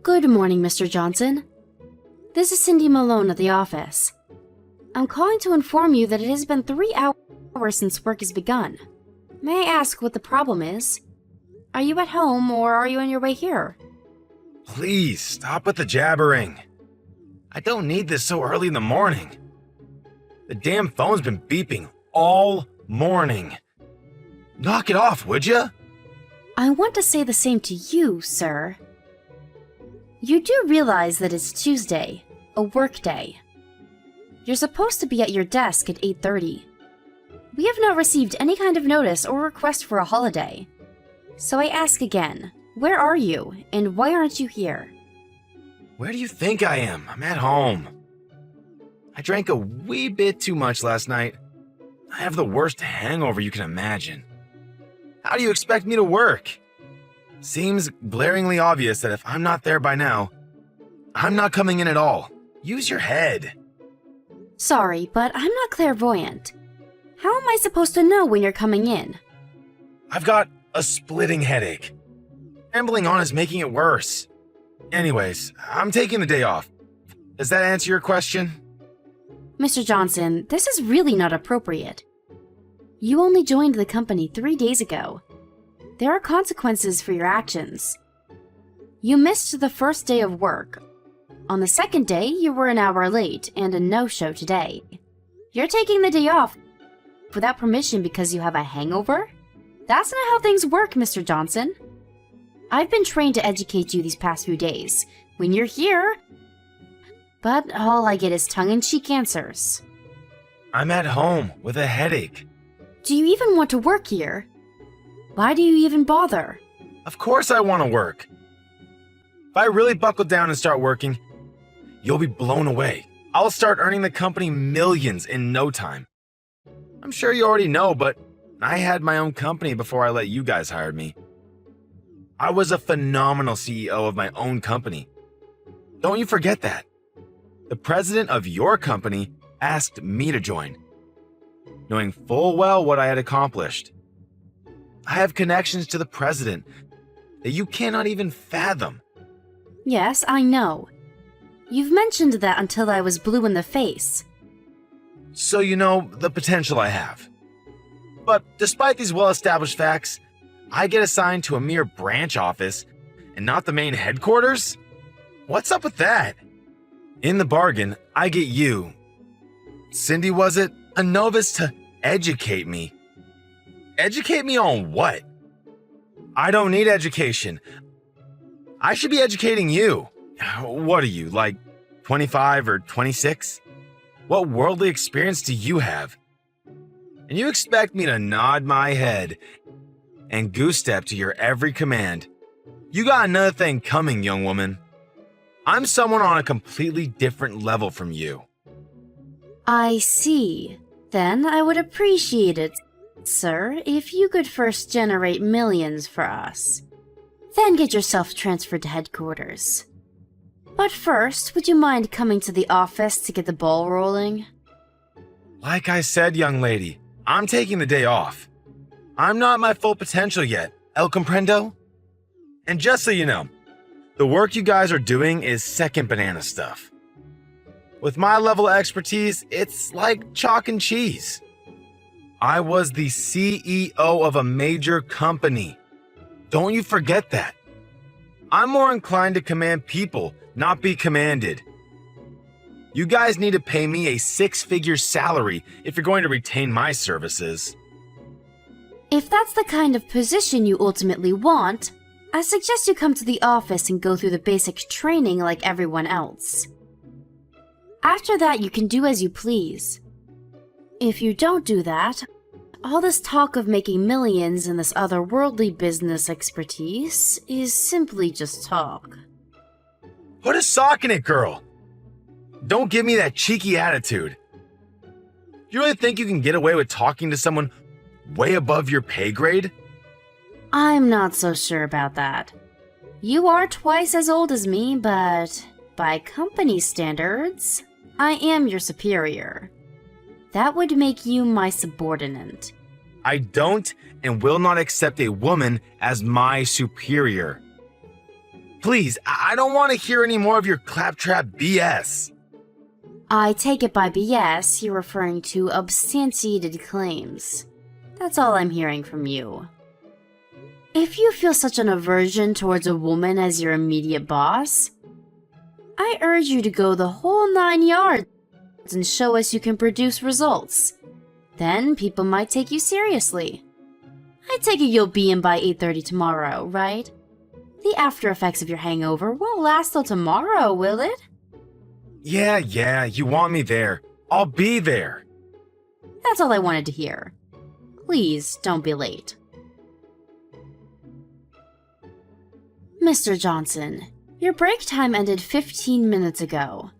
Good morning, Mr. Johnson. This is Cindy Malone at the office. I'm calling to inform you that it has been 3 hours since work has begun. May I ask what the problem is? Are you at home or are you on your way here? Please, stop with the jabbering. I don't need this so early in the morning. The damn phone's been beeping all morning. Knock it off, would ya? I want to say the same to you, sir. You do realize that it's Tuesday, a work day. You're supposed to be at your desk at 8:30. We have not received any kind of notice or request for a holiday. So I ask again, where are you, and why aren't you here? Where do you think I am? I'm at home. I drank a wee bit too much last night. I have the worst hangover you can imagine. How do you expect me to work? Seems glaringly obvious that if I'm not there by now, I'm not coming in at all. Use your head. Sorry, but I'm not clairvoyant. How am I supposed to know when you're coming in? I've got a splitting headache. Rambling on is making it worse. Anyways, I'm taking the day off. Does that answer your question? Mr. Johnson, this is really not appropriate. You only joined the company 3 days ago. There are consequences for your actions. You missed the first day of work. On the second day, you were an hour late and a no-show today. You're taking the day off without permission because you have a hangover? That's not how things work, Mr. Johnson. I've been trained to educate you these past few days when you're here, but all I get is tongue-in-cheek answers. I'm at home with a headache. Do you even want to work here? Why do you even bother? Of course I want to work. If I really buckle down and start working, you'll be blown away. I'll start earning the company millions in no time. I'm sure you already know, but I had my own company before I let you guys hire me. I was a phenomenal CEO of my own company. Don't you forget that. The president of your company asked me to join, knowing full well what I had accomplished. I have connections to the president that you cannot even fathom. Yes, I know. You've mentioned that until I was blue in the face. So you know the potential I have. But despite these well-established facts, I get assigned to a mere branch office and not the main headquarters? What's up with that? In the bargain, I get you, Cindy was it, a novice to educate me. Educate me on what? I don't need education. I should be educating you. What are you, like 25 or 26? What worldly experience do you have? And you expect me to nod my head and goose step to your every command. You got another thing coming, young woman. I'm someone on a completely different level from you. I see. Then I would appreciate it, sir, if you could first generate millions for us. Then get yourself transferred to headquarters. But first, would you mind coming to the office to get the ball rolling? Like I said, young lady, I'm taking the day off. I'm not my full potential yet, el comprendo? And just so you know, the work you guys are doing is second banana stuff. With my level of expertise, it's like chalk and cheese. I was the CEO of a major company. Don't you forget that. I'm more inclined to command people, not be commanded. You guys need to pay me a 6-figure salary if you're going to retain my services. If that's the kind of position you ultimately want, I suggest you come to the office and go through the basic training like everyone else. After that, you can do as you please. If you don't do that, all this talk of making millions and this otherworldly business expertise is simply just talk. Put a sock in it, girl. Don't give me that cheeky attitude. You really think you can get away with talking to someone way above your pay grade? I'm not so sure about that. You are twice as old as me, but by company standards, I am your superior. That would make you my subordinate. I don't and will not accept a woman as my superior. Please, I don't want to hear any more of your claptrap BS. I take it by BS, you're referring to substantiated claims. That's all I'm hearing from you. If you feel such an aversion towards a woman as your immediate boss, I urge you to go the whole 9 yards and show us you can produce results. Then people might take you seriously. I take it you'll be in by 8:30 tomorrow, right? The after effects of your hangover won't last till tomorrow, will it? Yeah, you want me there. I'll be there. That's all I wanted to hear. Please don't be late. Mr. Johnson, your break time ended 15 minutes ago.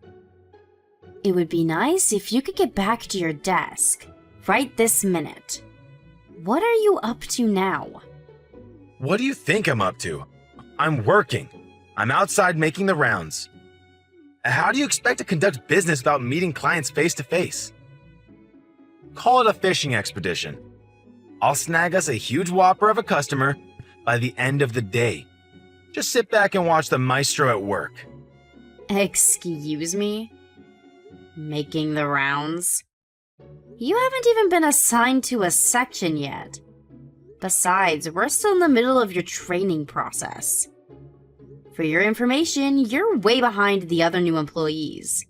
It would be nice if you could get back to your desk right this minute. What are you up to now? What do you think I'm up to? I'm working. I'm outside making the rounds. How do you expect to conduct business without meeting clients face to face? Call it a fishing expedition. I'll snag us a huge whopper of a customer by the end of the day. Just sit back and watch the maestro at work. Excuse me? Making the rounds? You haven't even been assigned to a section yet. Besides, we're still in the middle of your training process. For your information, you're way behind the other new employees.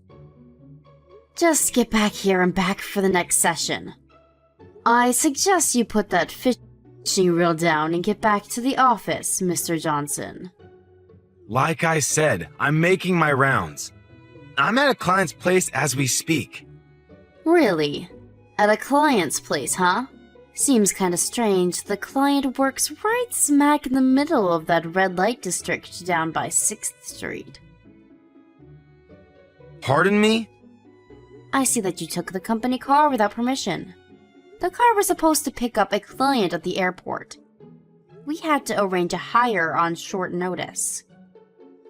Just get back here and back for the next session. I suggest you put that fishing reel down and get back to the office, Mr. Johnson. Like I said, I'm making my rounds. I'm at a client's place as we speak. Really? At a client's place, huh? Seems kinda strange. The client works right smack in the middle of that red light district down by 6th Street. Pardon me? I see that you took the company car without permission. The car was supposed to pick up a client at the airport. We had to arrange a hire on short notice.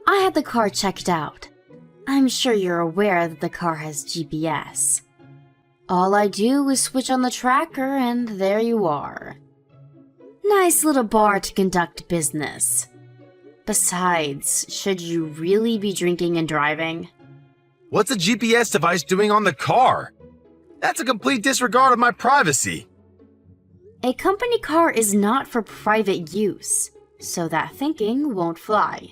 I had the car checked out. I'm sure you're aware that the car has GPS. All I do is switch on the tracker and there you are. Nice little bar to conduct business. Besides, should you really be drinking and driving? What's a GPS device doing on the car? That's a complete disregard of my privacy. A company car is not for private use, so that thinking won't fly.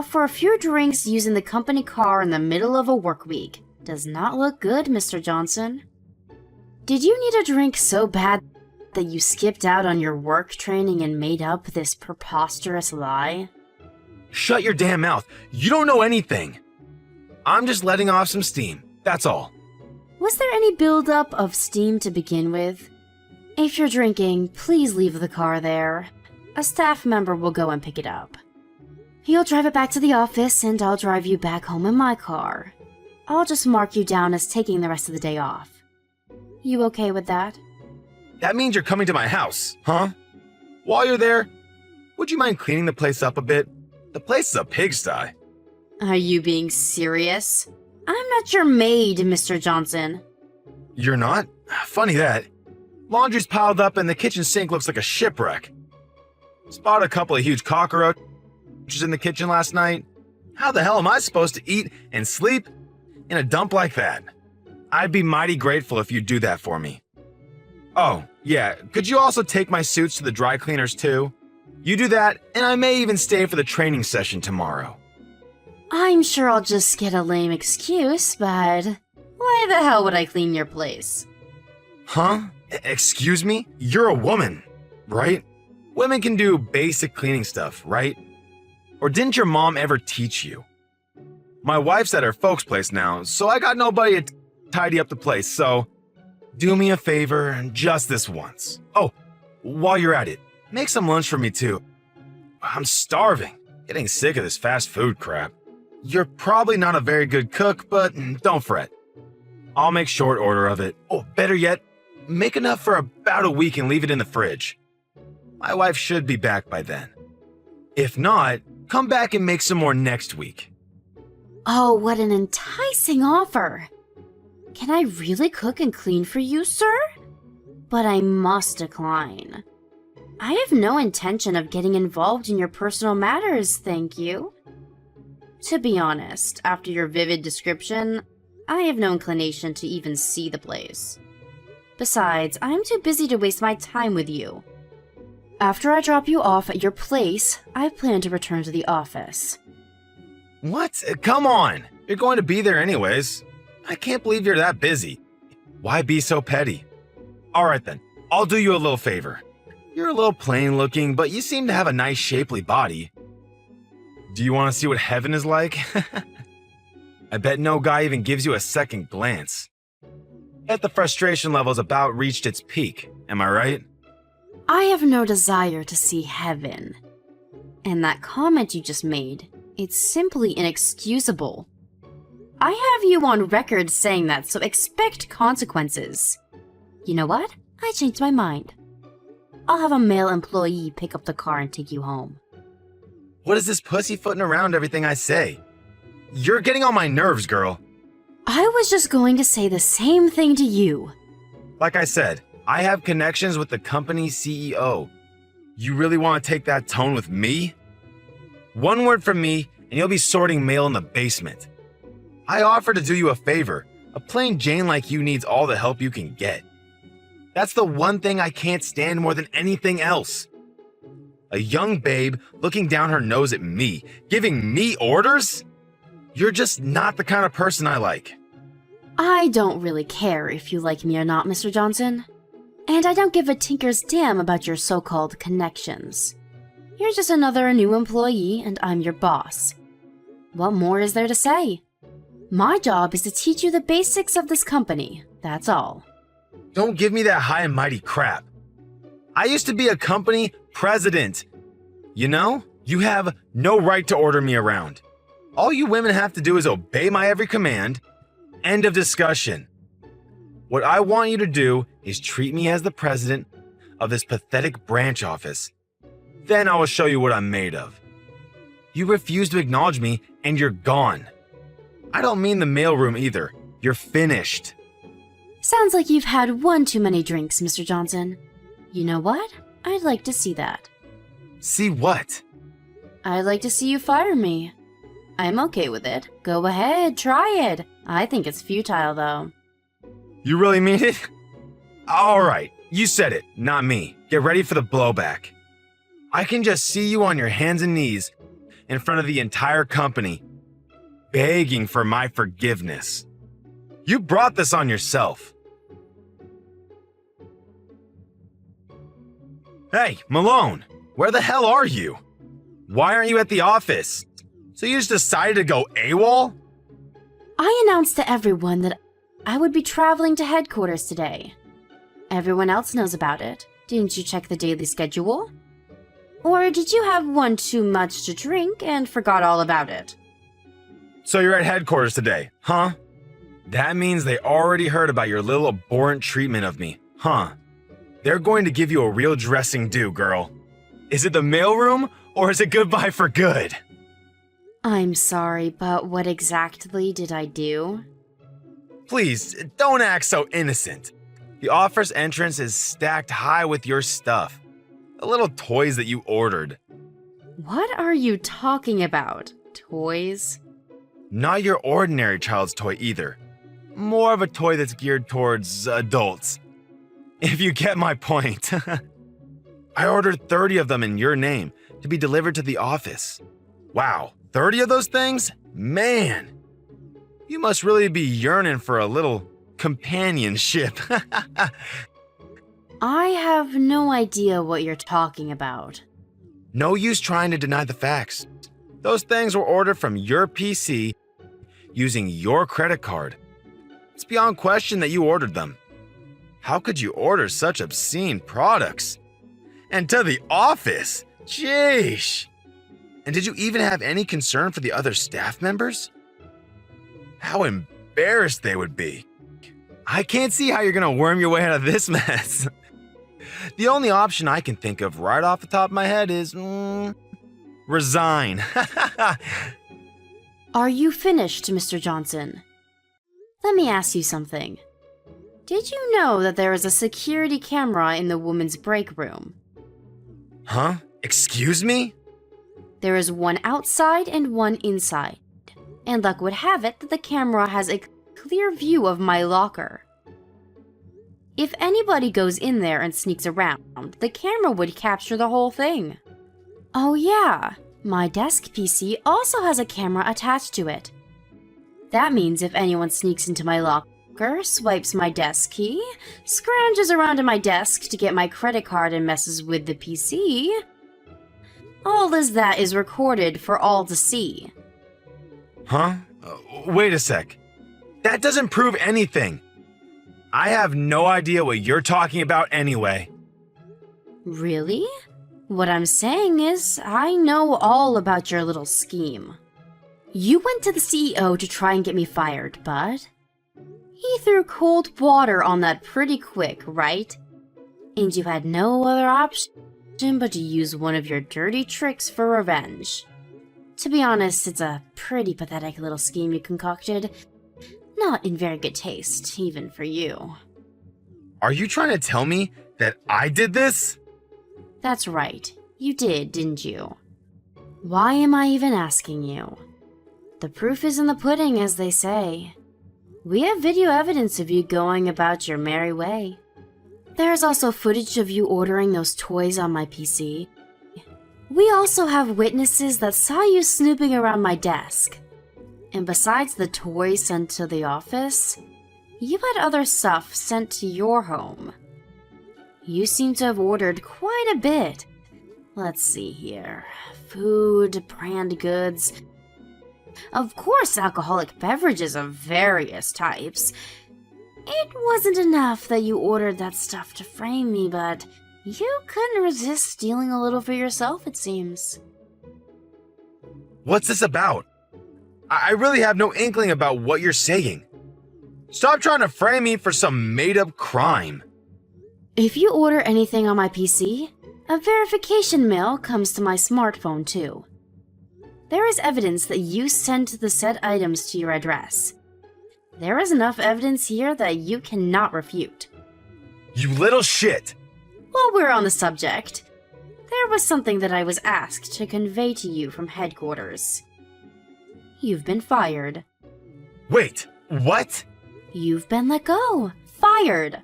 For a few drinks using the company car in the middle of a work week does not look good, Mr. Johnson. Did you need a drink so bad that you skipped out on your work training and made up this preposterous lie? Shut your damn mouth. You don't know anything. I'm just letting off some steam, that's all. Was there any buildup of steam to begin with? If you're drinking, please leave the car there. A staff member will go and pick it up. You'll drive it back to the office and I'll drive you back home in my car. I'll just mark you down as taking the rest of the day off. You okay with that? That means you're coming to my house, huh? While you're there, would you mind cleaning the place up a bit? The place is a pigsty. Are you being serious? I'm not your maid, Mr. Johnson. You're not? Funny that. Laundry's piled up and the kitchen sink looks like a shipwreck. Spotted a couple of huge cockroaches in the kitchen last night. How the hell am I supposed to eat and sleep in a dump like that? I'd be mighty grateful if you'd do that for me. Oh, yeah, could you also take my suits to the dry cleaners too? You do that, and I may even stay for the training session tomorrow. I'm sure I'll just get a lame excuse, but why the hell would I clean your place? Huh? Excuse me? You're a woman, right? Women can do basic cleaning stuff, right? Or didn't your mom ever teach you? My wife's at her folks' place now, so I got nobody to tidy up the place, so do me a favor just this once. Oh, while you're at it, make some lunch for me too. I'm starving, getting sick of this fast food crap. You're probably not a very good cook, but don't fret. I'll make short order of it. Oh, better yet, make enough for about a week and leave it in the fridge. My wife should be back by then. If not, come back and make some more next week. Oh, what an enticing offer! Can I really cook and clean for you, sir? But I must decline. I have no intention of getting involved in your personal matters, thank you. To be honest, after your vivid description, I have no inclination to even see the place. Besides, I'm too busy to waste my time with you. After I drop you off at your place, I plan to return to the office. What? Come on! You're going to be there anyways. I can't believe you're that busy. Why be so petty? Alright then, I'll do you a little favor. You're a little plain looking, but you seem to have a nice shapely body. Do you want to see what heaven is like? I bet no guy even gives you a second glance. Yet the frustration level's about reached its peak, am I right? I have no desire to see heaven. And that comment you just made, it's simply inexcusable. I have you on record saying that, so expect consequences. You know what? I changed my mind. I'll have a male employee pick up the car and take you home. What is this pussyfooting around everything I say? You're getting on my nerves, girl. I was just going to say the same thing to you. Like I said, I have connections with the company's CEO. You really want to take that tone with me? One word from me, and you'll be sorting mail in the basement. I offer to do you a favor. A plain Jane like you needs all the help you can get. That's the one thing I can't stand more than anything else. A young babe looking down her nose at me, giving me orders? You're just not the kind of person I like. I don't really care if you like me or not, Mr. Johnson. And I don't give a tinker's damn about your so-called connections. You're just another new employee, and I'm your boss. What more is there to say? My job is to teach you the basics of this company, that's all. Don't give me that high and mighty crap. I used to be a company president. You know, you have no right to order me around. All you women have to do is obey my every command. End of discussion. What I want you to do is treat me as the president of this pathetic branch office. Then I will show you what I'm made of. You refuse to acknowledge me and you're gone. I don't mean the mailroom either. You're finished. Sounds like you've had one too many drinks, Mr. Johnson. You know what? I'd like to see that. See what? I'd like to see you fire me. I'm okay with it. Go ahead, try it. I think it's futile, though. You really mean it? Alright, you said it, not me. Get ready for the blowback. I can just see you on your hands and knees in front of the entire company, begging for my forgiveness. You brought this on yourself. Hey, Malone, where the hell are you? Why aren't you at the office? So you just decided to go AWOL? I announced to everyone that I would be traveling to headquarters today. Everyone else knows about it. Didn't you check the daily schedule? Or did you have one too much to drink and forgot all about it? So you're at headquarters today, huh? That means they already heard about your little abhorrent treatment of me, huh? They're going to give you a real dressing due, girl. Is it the mailroom, or is it goodbye for good? I'm sorry, but what exactly did I do? Please, don't act so innocent. The office entrance is stacked high with your stuff. The little toys that you ordered. What are you talking about? Toys? Not your ordinary child's toy either. More of a toy that's geared towards adults. If you get my point. I ordered 30 of them in your name to be delivered to the office. Wow, 30 of those things? Man! You must really be yearning for a little companionship. I have no idea what you're talking about. No use trying to deny the facts. Those things were ordered from your PC using your credit card. It's beyond question that you ordered them. How could you order such obscene products? And to the office? Jeesh! And did you even have any concern for the other staff members? How embarrassed they would be. I can't see how you're gonna worm your way out of this mess. The only option I can think of right off the top of my head is, resign. Are you finished, Mr. Johnson? Let me ask you something. Did you know that there is a security camera in the women's break room? Huh? Excuse me? There is one outside and one inside. and luck would have it that the camera has a clear view of my locker. If anybody goes in there and sneaks around, the camera would capture the whole thing. Oh yeah, my desk PC also has a camera attached to it. That means if anyone sneaks into my locker, swipes my desk key, scrounges around in my desk to get my credit card and messes with the PC, all as that is recorded for all to see. Huh? Wait a sec. That doesn't prove anything. I have no idea what you're talking about anyway. Really? What I'm saying is, I know all about your little scheme. You went to the CEO to try and get me fired, but he threw cold water on that pretty quick, right? And you had no other option but to use one of your dirty tricks for revenge. To be honest, it's a pretty pathetic little scheme you concocted. Not in very good taste, even for you. Are you trying to tell me that I did this? That's right. You did, didn't you? Why am I even asking you? The proof is in the pudding, as they say. We have video evidence of you going about your merry way. There's also footage of you ordering those toys on my PC. We also have witnesses that saw you snooping around my desk. And besides the toys sent to the office, you had other stuff sent to your home. You seem to have ordered quite a bit. Let's see here. Food, brand goods. Of course, alcoholic beverages of various types. It wasn't enough that you ordered that stuff to frame me, but you couldn't resist stealing a little for yourself, it seems. What's this about? I really have no inkling about what you're saying. Stop trying to frame me for some made-up crime. If you order anything on my PC, a verification mail comes to my smartphone too. There is evidence that you sent the said items to your address. There is enough evidence here that you cannot refute. You little shit! While we're on the subject, there was something that I was asked to convey to you from headquarters. You've been fired. Wait, what? You've been let go. Fired.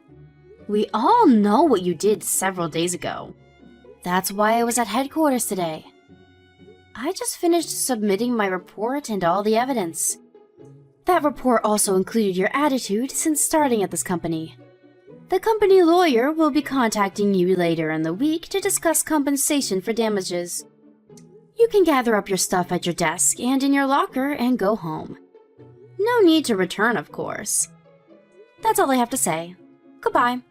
We all know what you did several days ago. That's why I was at headquarters today. I just finished submitting my report and all the evidence. That report also included your attitude since starting at this company. The company lawyer will be contacting you later in the week to discuss compensation for damages. You can gather up your stuff at your desk and in your locker and go home. No need to return, of course. That's all I have to say. Goodbye.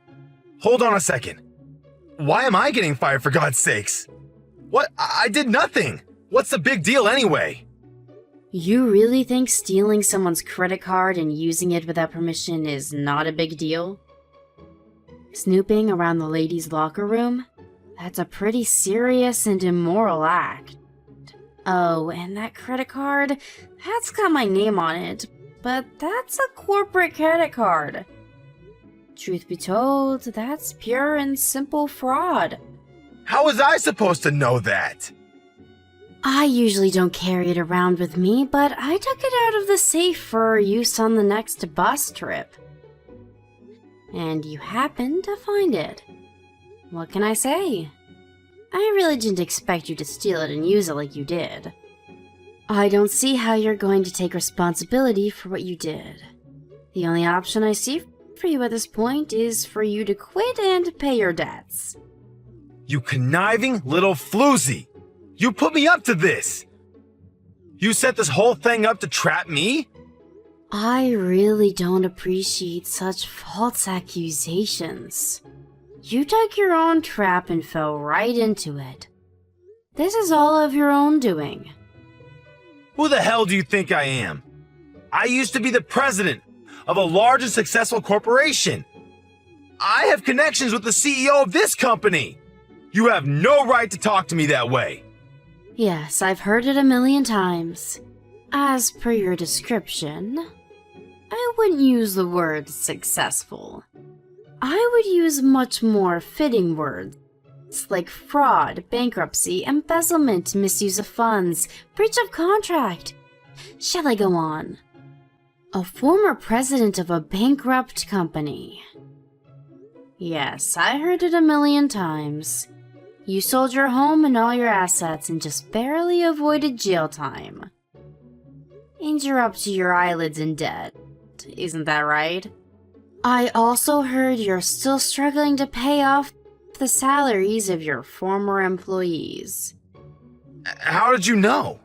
Hold on a second. Why am I getting fired, for God's sakes? What? I did nothing. What's the big deal anyway? You really think stealing someone's credit card and using it without permission is not a big deal? Snooping around the ladies' locker room? That's a pretty serious and immoral act. Oh, and that credit card? That's got my name on it, but that's a corporate credit card. Truth be told, that's pure and simple fraud. How was I supposed to know that? I usually don't carry it around with me, but I took it out of the safe for use on the next bus trip. And you happened to find it. What can I say? I really didn't expect you to steal it and use it like you did. I don't see how you're going to take responsibility for what you did. The only option I see for you at this point is for you to quit and pay your debts. You conniving little floozy! You put me up to this! You set this whole thing up to trap me? I really don't appreciate such false accusations. You dug your own trap and fell right into it. This is all of your own doing. Who the hell do you think I am? I used to be the president of a large and successful corporation. I have connections with the CEO of this company. You have no right to talk to me that way. Yes, I've heard it a million times. As per your description, I wouldn't use the word successful. I would use much more fitting words like fraud, bankruptcy, embezzlement, misuse of funds, breach of contract, Shall I go on? A former president of a bankrupt company. Yes, I heard it a million times. You sold your home and all your assets and just barely avoided jail time. And you're up to your eyelids in debt. Isn't that right? I also heard you're still struggling to pay off the salaries of your former employees. How did you know?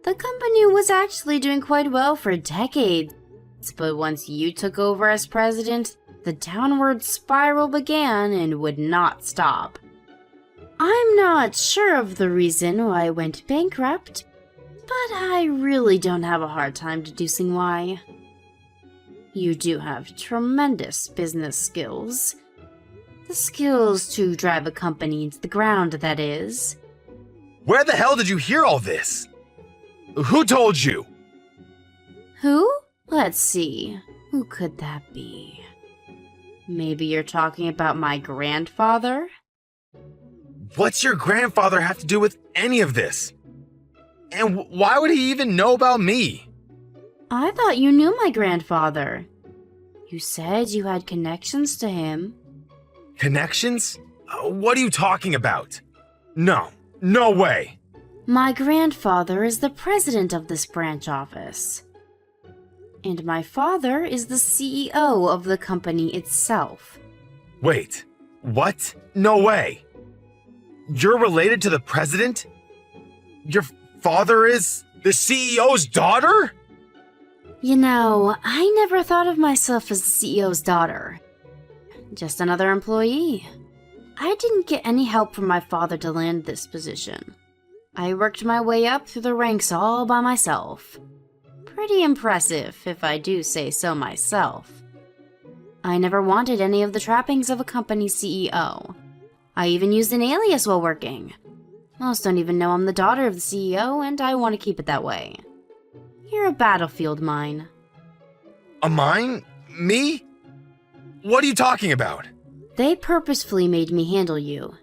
The company was actually doing quite well for decades, but once you took over as president, the downward spiral began and would not stop. I'm not sure of the reason why I went bankrupt, but I really don't have a hard time deducing why. You do have tremendous business skills. The skills to drive a company into the ground, that is. Where the hell did you hear all this? Who told you? Who? Let's see. Who could that be? Maybe you're talking about my grandfather? What's your grandfather have to do with any of this? And why would he even know about me? I thought you knew my grandfather. You said you had connections to him. Connections? What are you talking about? No way. My grandfather is the president of this branch office. And my father is the CEO of the company itself. Wait, what? No way. You're related to the president? Your father is the CEO's daughter? You know, I never thought of myself as the CEO's daughter. Just another employee. I didn't get any help from my father to land this position. I worked my way up through the ranks all by myself. Pretty impressive, if I do say so myself. I never wanted any of the trappings of a company CEO. I even used an alias while working. Most don't even know I'm the daughter of the CEO, and I want to keep it that way. You're a battlefield mine. A mine? Me? What are you talking about? They purposefully made me handle you.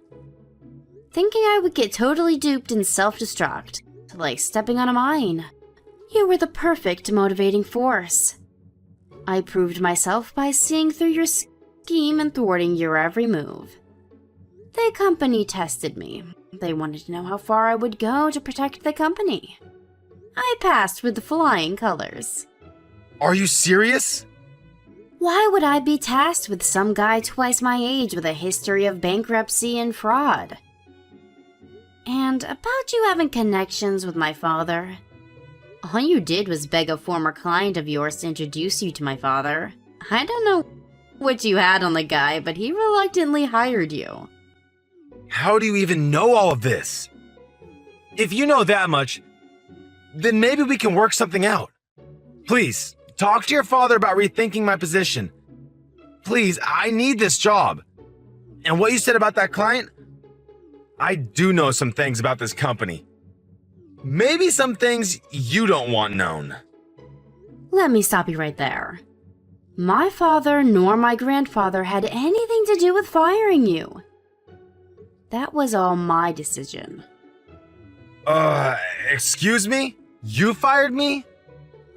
Thinking I would get totally duped and self-destruct, like stepping on a mine. You were the perfect motivating force. I proved myself by seeing through your scheme and thwarting your every move. The company tested me. They wanted to know how far I would go to protect the company. I passed with the flying colors. Are you serious? Why would I be tasked with some guy twice my age with a history of bankruptcy and fraud? And about you having connections with my father. All you did was beg a former client of yours to introduce you to my father. I don't know what you had on the guy, but he reluctantly hired you. How do you even know all of this? If you know that much, then maybe we can work something out. Please, talk to your father about rethinking my position. Please, I need this job. And what you said about that client? I do know some things about this company. Maybe some things you don't want known. Let me stop you right there. My father nor my grandfather had anything to do with firing you. That was all my decision. Excuse me? You fired me?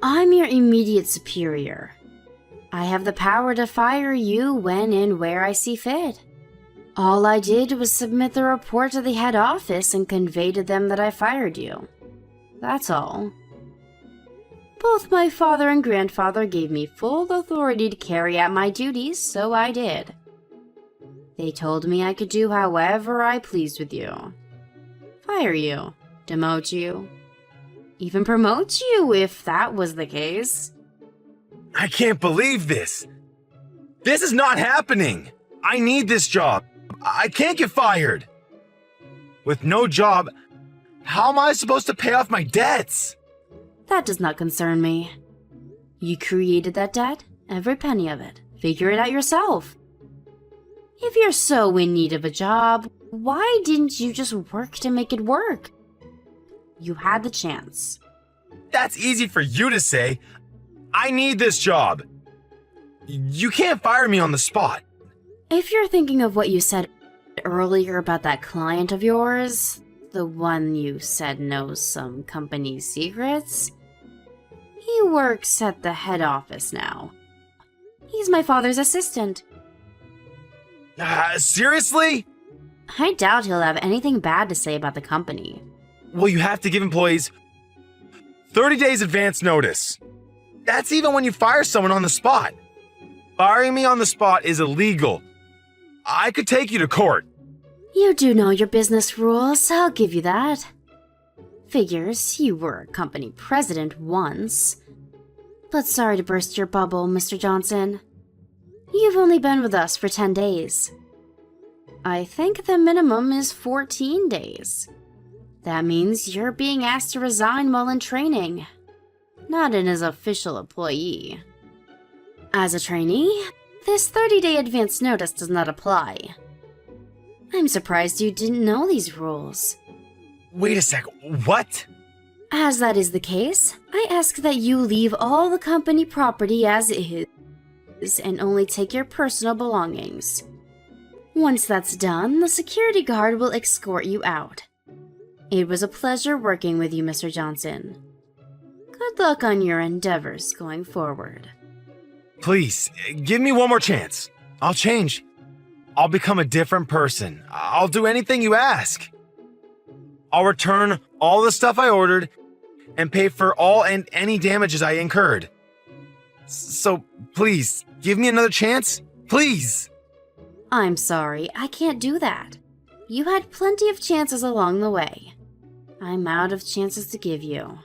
I'm your immediate superior. I have the power to fire you when and where I see fit. All I did was submit the report to the head office and convey to them that I fired you. That's all. Both my father and grandfather gave me full authority to carry out my duties, so I did. They told me I could do however I pleased with you. Fire you, demote you, even promote you if that was the case. I can't believe this. This is not happening. I need this job. I can't get fired. With no job, how am I supposed to pay off my debts? That does not concern me. You created that debt, every penny of it. Figure it out yourself. If you're so in need of a job, why didn't you just work to make it work? You had the chance. That's easy for you to say. I need this job. You can't fire me on the spot. If you're thinking of what you said earlier about that client of yours, the one you said knows some company secrets, He works at the head office now. He's my father's assistant. Seriously? I doubt he'll have anything bad to say about the company. Well, you have to give employees 30 days advance notice. That's even when you fire someone on the spot. Firing me on the spot is illegal. I could take you to court. You do know your business rules, I'll give you that. Figures, you were a company president once. But sorry to burst your bubble, Mr. Johnson. You've only been with us for 10 days. I think the minimum is 14 days. That means you're being asked to resign while in training, not in as official employee. As a trainee, this 30-day advance notice does not apply. I'm surprised you didn't know these rules. Wait a sec, what? As that is the case, I ask that you leave all the company property as is and only take your personal belongings. Once that's done, the security guard will escort you out. It was a pleasure working with you, Mr. Johnson. Good luck on your endeavors going forward. Please, give me one more chance. I'll change. I'll become a different person. I'll do anything you ask. I'll return all the stuff I ordered and pay for all and any damages I incurred. So, please, give me another chance? Please! I'm sorry, I can't do that. You had plenty of chances along the way. I'm out of chances to give you.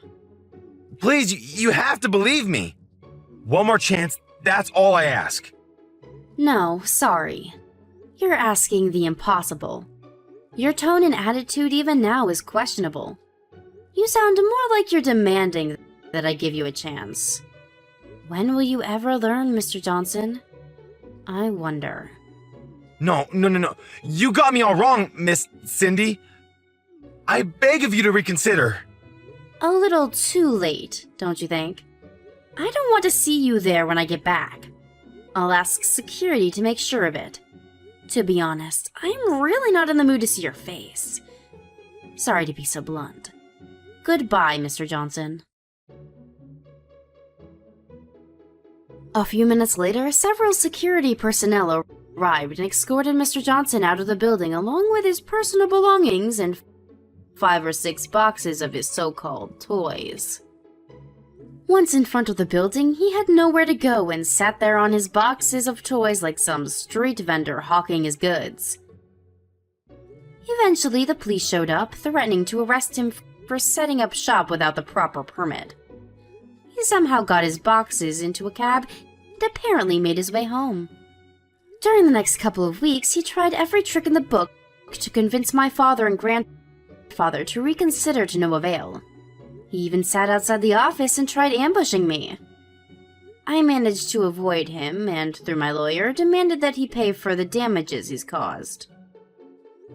Please, you have to believe me. One more chance, that's all I ask. No, sorry. You're asking the impossible. Your tone and attitude even now is questionable. You sound more like you're demanding that I give you a chance. When will you ever learn, Mr. Johnson? I wonder. No. You got me all wrong, Miss Cindy. I beg of you to reconsider. A little too late, don't you think? I don't want to see you there when I get back. I'll ask security to make sure of it. To be honest, I'm really not in the mood to see your face. Sorry to be so blunt. Goodbye, Mr. Johnson. A few minutes later, several security personnel arrived and escorted Mr. Johnson out of the building along with his personal belongings and 5 or 6 boxes of his so-called toys. Once in front of the building, he had nowhere to go and sat there on his boxes of toys like some street vendor hawking his goods. Eventually, the police showed up, threatening to arrest him for setting up shop without the proper permit. He somehow got his boxes into a cab and apparently made his way home. During the next couple of weeks, he tried every trick in the book to convince my father and grandfather to reconsider to no avail. He even sat outside the office and tried ambushing me. I managed to avoid him and, through my lawyer, demanded that he pay for the damages he's caused.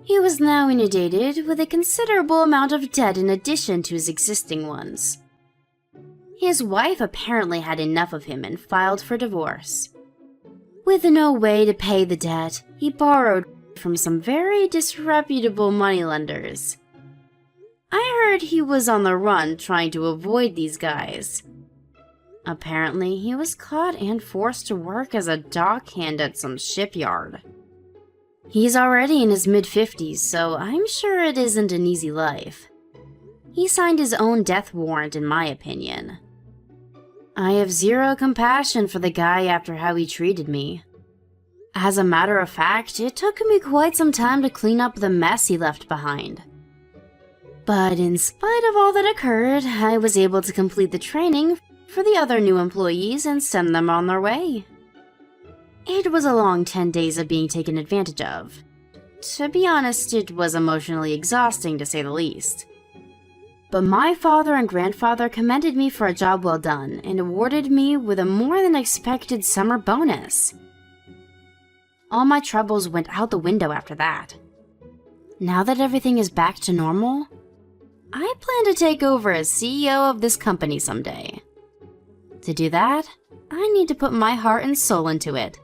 He was now inundated with a considerable amount of debt in addition to his existing ones. His wife apparently had enough of him and filed for divorce. With no way to pay the debt, he borrowed from some very disreputable moneylenders. I heard he was on the run trying to avoid these guys. Apparently, he was caught and forced to work as a dockhand at some shipyard. He's already in his mid-50s, so I'm sure it isn't an easy life. He signed his own death warrant, in my opinion. I have zero compassion for the guy after how he treated me. As a matter of fact, it took me quite some time to clean up the mess he left behind. But in spite of all that occurred, I was able to complete the training for the other new employees and send them on their way. It was a long 10 days of being taken advantage of. To be honest, it was emotionally exhausting to say the least. But my father and grandfather commended me for a job well done and awarded me with a more than expected summer bonus. All my troubles went out the window after that. Now that everything is back to normal, I plan to take over as CEO of this company someday. To do that, I need to put my heart and soul into it.